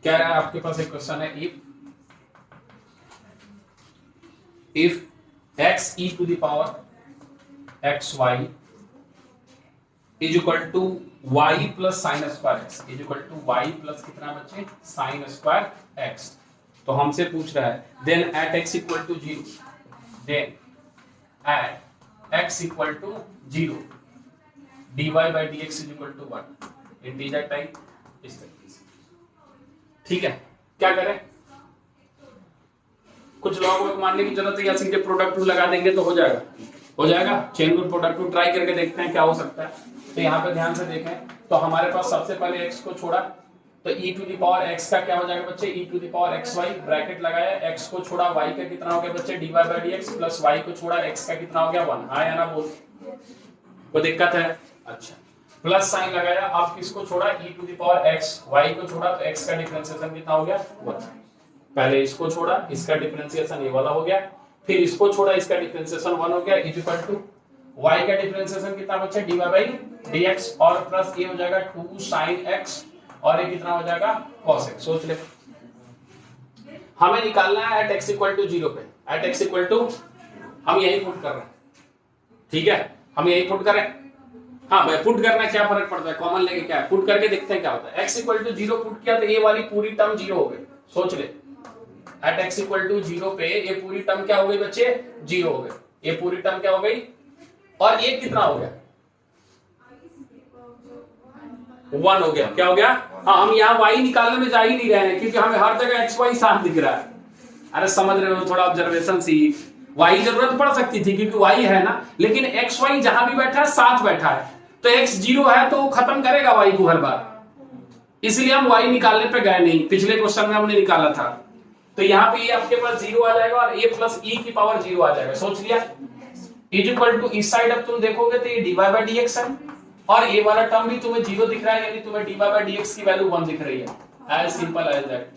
Speaker 1: कह रहा है आपके पास एक क्वेश्चन है, if x e to the power x y is equal to y plus sine square x is equal to y plus कितना बच्चे साइन स्क्वायर एक्स। तो हमसे पूछ रहा है then at x equal to 0, then at x equal to 0 dy by d x is equal to 1 integer type इस तरीके से। ठीक है, क्या करें, कुछ लोगों को मानने की जरूरत है या सीधे प्रोडक्ट टू लगा देंगे तो हो जाएगा, हो जाएगा। Chain rule product to try करके देखते हैं क्या हो सकता है। तो यहाँ पे ध्यान से देखें, तो हमारे पास सबसे पहले x को छोड़ा तो e to the power x का क्या हो जाएगा बच्चे, e to the power xy bracket लगाया, x को छोड़ा y का कितना हो गया बच्चे dy by dx plus y को छोड़ा x का कितना हो गया 1। हाँ या ना बोल, कोई दिक्कत है? अच्छा, प्लस साइन लगाया, अब किसको छोड़ा e to the power x, y को छोड़ा तो x का डिफरेंशिएशन कितना हो गया 1। पहले इसको छोड़ा, इसका डिफरेंशिएशन ये वाला हो गया, फिर इसको छोड़ा, इसका डिफरेंशिएशन 1 हो गया इज इक्वल टू y का डिफरेंशिएशन कितना बच्चे dy बाई dx और प्लस ये हो जाएगा 2 sin x और ये कितना हो जाएगा cos x। सोच ले, हमें निकालना है एट x इक्वल टू 0 पे, एट x इक्वल टू हम यही पुट कर रहे हैं। ठीक है, हम यही पुट कर रहे हैं। हाँ भाई, पुट करना क्या फर्क पड़ता है, कॉमन लेके क्या है, पुट करके देखते हैं क्या होता है। x इक्वल टू 0 पुट किया तो ये वाली पूरी टर्म 0 हो गई। सोच ले, एट x इक्वल टू 0 पे ये पूरी टर्म क्या हो गई बच्चे 0 हो गई, ये पूरी टर्म क्या हो गई, और ये कितना हो गया 1 हो गया। क्या हो गया? हाँ, हम यहाँ y निकालने में जा ही नहीं रहे हैं क्योंकि हमें हर जगह x y साथ दिख रहा है। अरे समझ रहे हो, थोड़ा ऑब्जर्वेशन सीख। y जरूरत पड़ सकती थी क्योंकि y है ना, लेकिन x y जहां भी बैठा है साथ बैठा है, तो x 0 है तो खत्म करेगा y को हर बार, इसलिए हम y निकालने पे गए नहीं। पिछले क्वेश्चन में हमने निकाला था, तो यहाँ पे ये आपके पास 0 आ जाएगा और a प्लस e की पावर 0 आ जाएगा। सोच लिया, इज इक्वल टू इस साइड अब तुम देखोगे तो ये dy बाई dx है और ये वाला टर्म भी तुम्हें 0 दिख रहा है, यानी तुम्हें dy बाई dx की वैल्यू 1 दिख रही है। As simple as that.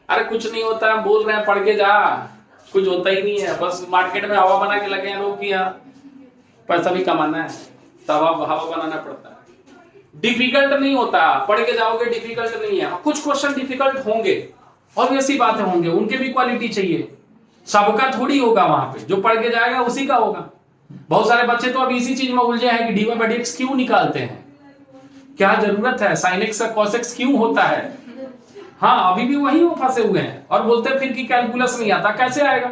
Speaker 1: अरे कुछ नहीं होता है, बोल रहे हैं पढ़ के जा, कुछ होता ही नहीं है, बस मार्केट में हवा बना के लगे हैं लोग कि यहाँ पैसा भी कमाना है तो हवा बनाना पड़ता है। डिफिकल्ट नहीं होता, पढ़ के जाओगे डिफिकल्ट नहीं है। कुछ क्वेश्चन डिफिकल्ट होंगे, ऑब्वियसली बातें होंगे, उनके भी क्वालिटी चाहिए, सबका थोड़ी होगा। वहां पे जो पढ़ के जाएगा उसी का होगा। बहुत सारे बच्चे तो अब इसी चीज में उलझे हैं कि dy बाई dx क्यों निकालते हैं, क्या जरूरत है, sin x का cos x क्यों होता है। हाँ, अभी भी वही वो फंसे हुए हैं और बोलते हैं फिर कि कैलकुलस नहीं आता। कैसे आएगा?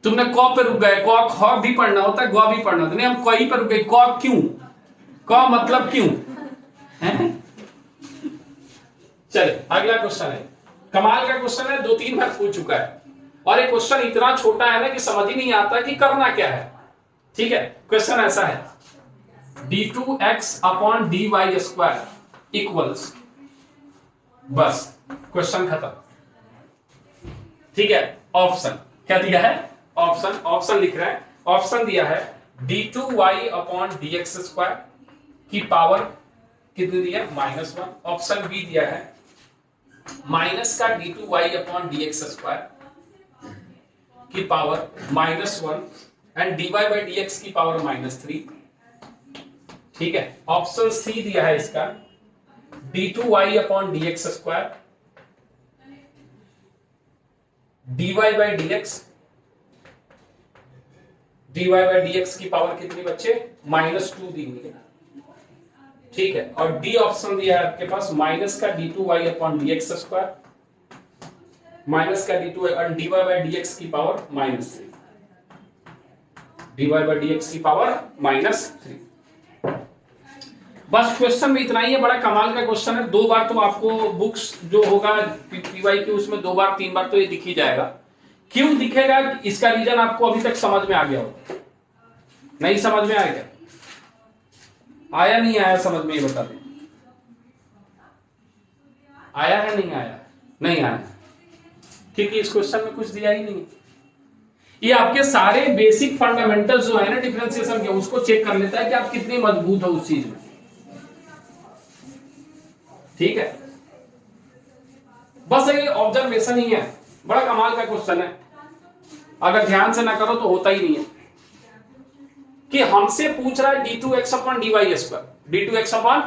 Speaker 1: तुमने क पे रुक गए, क ख भी पढ़ना होता है, ग भी पढ़ना होता है, नहीं हम क ही पे रुक गए। क क्यों, क मतलब क्यों है? चले अगला क्वेश्चन है, कमाल का क्वेश्चन है, 2-3 बार पूछ चुका है और एक क्वेश्चन इतना छोटा है ना कि समझ ही नहीं आता कि करना क्या है। ठीक है, क्वेश्चन ऐसा है, d2x upon dy square equals, बस क्वेश्चन खत्म। ठीक है, ऑप्शन क्या दिया है, ऑप्शन लिख रहा है, ऑप्शन दिया है d2y अपॉन dx स्क्वायर की पावर कितनी दिया -1। ऑप्शन बी दिया है माइनस का d2y अपॉन dx स्क्वायर की power -1 and dy by dx की पावर -3। ठीक है, ऑप्शन सी दिया है इसका d2y upon dx square dy by dx की पावर कितनी बच्चे -2 दी हुई है। ठीक है, और डी ऑप्शन दिया है आपके पास माइनस का d2y upon dx square minus का d2y और dy बाई dx की पावर -3, dy बाई dx की पावर -3। बस क्वेश्चन में इतना ही है, बड़ा कमाल का क्वेश्चन है। 2 बार तो आपको बुक्स जो होगा पीवाई की उसमें 2 बार 3 बार तो ये दिख ही जाएगा। क्यों दिखेगा, इसका रीजन आपको अभी तक समझ में आ गया हो, नहीं समझ में आ गया, आया नहीं आया समझ में, ये बता दें आया है नहीं आया, नहीं आया क्योंकि इस क्वेश्चन में कुछ दिया ही नहीं। ये आपके सारे बेसिक फंडामेंटल्स जो है ना डिफरेंशिएशन के, उसको चेक कर लेता है कि आप कितने मजबूत हो उस चीज में। ठीक है, बस ये ऑब्जर्वेशन ही है, बड़ा कमाल का क्वेश्चन है, अगर ध्यान से ना करो तो होता ही नहीं है। कि हमसे पूछ रहा है d2x upon dy square, d2x upon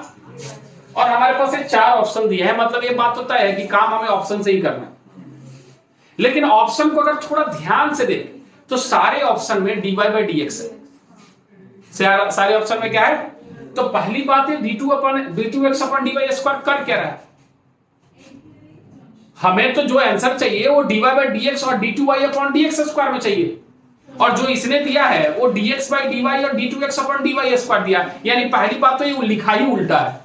Speaker 1: और हमारे पास ये 4 ऑप्शन दिए हैं, मतलब ये बात होता है कि काम हमें ऑप्शन से ही करना है। लेकिन ऑप्शन को अगर थोड़ा ध्यान से देखें तो सारे ऑप्शन में dy बाई डी एक्स है। सारे ऑप्शन में क्या है? तो पहली बात है d2x अपन dy स्क्वायर कर क्या रहा है? हमें तो जो आंसर चाहिए वो dy बाई dx और d2y अपॉन dx स्क्वायर में चाहिए, और जो इसने दिया है वो dx बाई dy और d2x अपॉन dy स्क्वायर दिया। यानी पहली बात तो ये लिखा ही उल्टा है।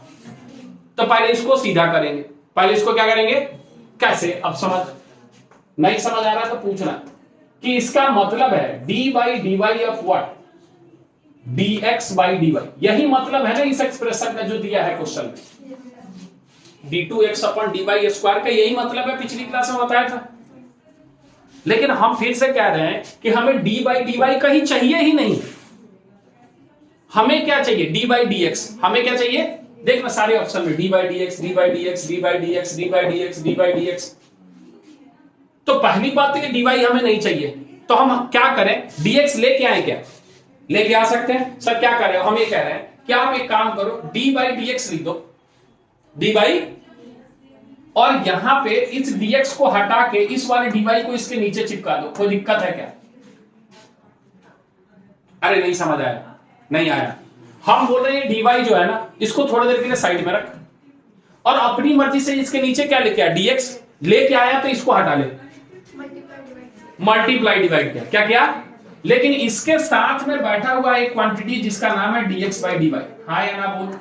Speaker 1: तो पहले इसको सीधा करेंगे। पहले इसको क्या करेंगे? कैसे? अब समझ नहीं समझ आ रहा है तो पूछना कि इसका मतलब है d by d y of what? dx by dy। यही मतलब है ना इस एक्सप्रेशन का जो दिया है क्वेश्चन में, d2x अपॉन dy स्क्वायर का यही मतलब है, पिछली क्लास में बताया था। लेकिन हम फिर से कह रहे हैं कि हमें d बाई डी वाई कहीं चाहिए ही नहीं। हमें क्या चाहिए? d by dx। हमें क्या चाहिए? देखना सारे ऑप्शन में d by dx, d by dx, d by dx, d by dx, d by dx। तो पहली बात है कि dy हमें नहीं चाहिए, तो हम क्या करें? dx लेके आए क्या? लेके आ सकते हैं। सर क्या कर रहे हो? हम ये कह रहे हैं कि आप एक काम करो, d बाई dx लिख दो, d बाई, और यहां पे इस dx को हटा के इस वाले dy को इसके नीचे चिपका दो। कोई दिक्कत है क्या? अरे नहीं समझ आया? नहीं आया। हम बोल रहे हैं dy जो है ना, इसको थोड़ी देर के लिए साइड में रख, और अपनी मर्जी से इसके नीचे क्या लेके आया? dx लेके आया तो इसको हटा ले, मल्टीप्लाई डिवाइड किया। क्या किया? लेकिन इसके साथ में बैठा हुआ एक क्वांटिटी जिसका नाम है dx बाई dy। हाँ या ना बोल?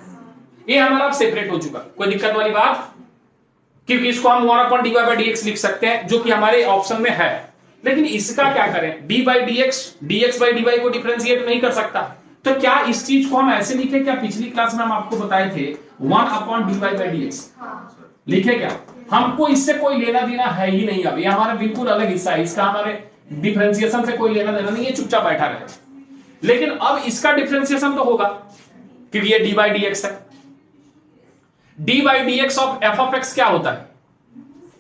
Speaker 1: ये हमारा सेपरेट हो चुका, कोई दिक्कत वाली बात? क्योंकि इसको हम 1 अपॉन dy बाई dx लिख सकते हैं, जो कि हमारे ऑप्शन में है। लेकिन इसका क्या करें? d by dx dx by dy को डिफरेंशिएट नहीं कर सकता, तो क्या इस चीज को हम ऐसे लिखे? क्या पिछली क्लास में हम आपको बताए थे 1 अपॉन dy बाई dx लिखे क्या? हमको इससे कोई लेना देना है ही नहीं। अब ये हमारा बिल्कुल अलग हिस्सा है, इसका हमारे डिफरेंशिएशन से कोई लेना देना नहीं है, चुपचाप बैठा रहे। लेकिन अब इसका डिफरेंशिएशन तो होगा क्योंकि ये d बाई dx है। d by dx of f of x क्या होता है?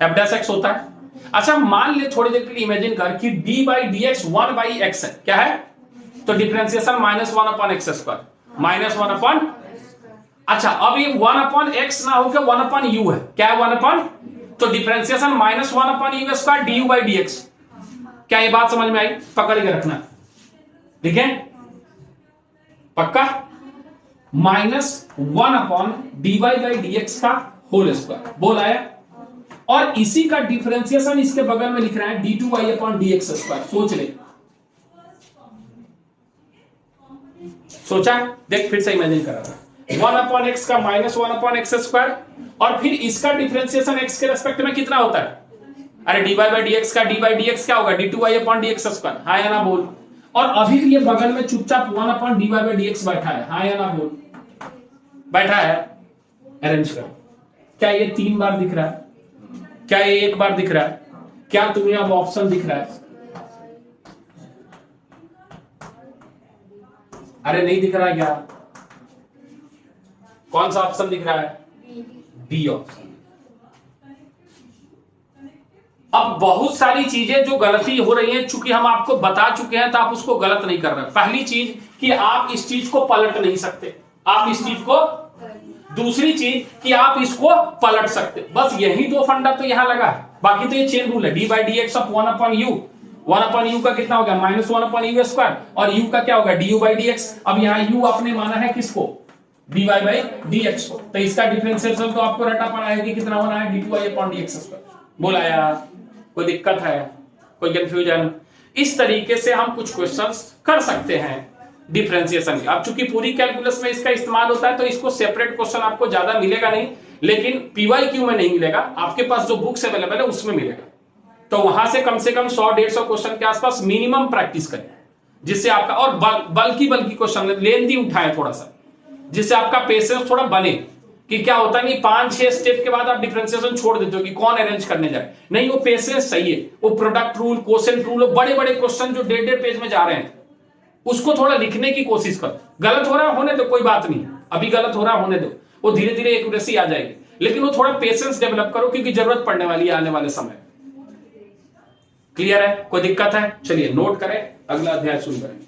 Speaker 1: f डैश x होता है। अच्छा मान ले थोड़ी देर के लिए इमेजिन कर कि d by dx 1 by x है। क्या है? तो differentiation -1 upon x square, -1 upon, अच्छा अब ये 1 अपॉन x ना होकर 1 अपॉन u है। क्या है? 1 अपॉन, तो differentiation -1 upon u square du by dx। क्या ये बात समझ में आई? पकड़ के रखना, ठीक है? पक्का? -1 अपॉन dy बाई dx का होल स्क्वायर बोल आया, और इसी का डिफरेंशिएशन इसके बगल में लिख रहा है d2y अपॉन dx स्क्वायर। सोच ले, सोचा? देख फिर से इमेजिन कर रहा है 1 अपॉन x का -1 अपॉन x स्क्वायर, और फिर इसका डिफरेंशिएशन x के रेस्पेक्ट में कितना होता है? अरे dy बाई dx का d बाई dx क्या होगा? d2y upon dx square. हाँ या ना बोल? और अभी ये बगल में चुपचाप 1 अपॉन dy बाई dx बैठा है। हाँ या ना बोल? बैठा है। अरेंज करो। क्या ये 3 बार दिख रहा है? क्या ये 1 बार दिख रहा है? क्या तुम्हें अब ऑप्शन दिख रहा है? अरे नहीं दिख रहा है क्या? कौन सा ऑप्शन दिख रहा है? B option. अब बहुत सारी चीजें जो गलती हो रही है, चूंकि हम आपको बता चुके हैं तो आप उसको गलत नहीं कर रहे। पहली चीज कि आप इस चीज को पलट नहीं सकते, आप इस चीज को, दूसरी चीज कि आप इसको पलट सकते। बस यही 2 फंडा तो यहां लगा है, बाकी तो ये चेन रूल है। D by d x of 1 upon u, 1 upon u का कितना हो गया? -1 अपॉन यू स्क्वायर, और यू का क्या होगा? D u by d x. अब यहां यू आपने माना है किसको? D y by d x को, तो इसका डिफरेंशिएशन तो आपको रटा पड़ा है कि कितना होना है? d2y upon dx square. बोला यार? कोई दिक्कत है? कोई कंफ्यूजन? इस तरीके से हम कुछ क्वेश्चंस कर सकते हैं डिफरेंशिएशन के। अब चूंकि पूरी कैलकुलस में इसका इस्तेमाल होता है तो इसको सेपरेट क्वेश्चन आपको ज्यादा मिलेगा नहीं, लेकिन पीवाईक्यू में नहीं मिलेगा, आपके पास जो बुक्स अवेलेबल है उसमें मिलेगा। तो वहां से कम 100-150 क्वेश्चन के आसपास मिनिमम प्रैक्टिस करें, जिससे आपका, और बल्कि क्वेश्चन लेंथी उठाए थोड़ा सा, जिससे आपका पेशेंस थोड़ा बने। कि क्या होता है कि 5-6 स्टेप के बाद आप डिफरेंशिएशन छोड़ देते हो कि कौन अरेंज करने जाए। नहीं, वो पेशेंस चाहिए। वो प्रोडक्ट रूल, क्वोशिएंट रूल, बड़े बड़े क्वेश्चन जो 1.5 पेज में जा रहे हैं, उसको थोड़ा लिखने की कोशिश करो। गलत हो रहा है होने दो, कोई बात नहीं, अभी गलत हो रहा है होने दो, वो धीरे धीरे एक्यूरेसी आ जाएगी। लेकिन वो थोड़ा पेशेंस डेवलप करो, क्योंकि जरूरत पड़ने वाली है आने वाले समय। क्लियर है? कोई दिक्कत है? चलिए नोट करें, अगला अध्याय शुरू करें।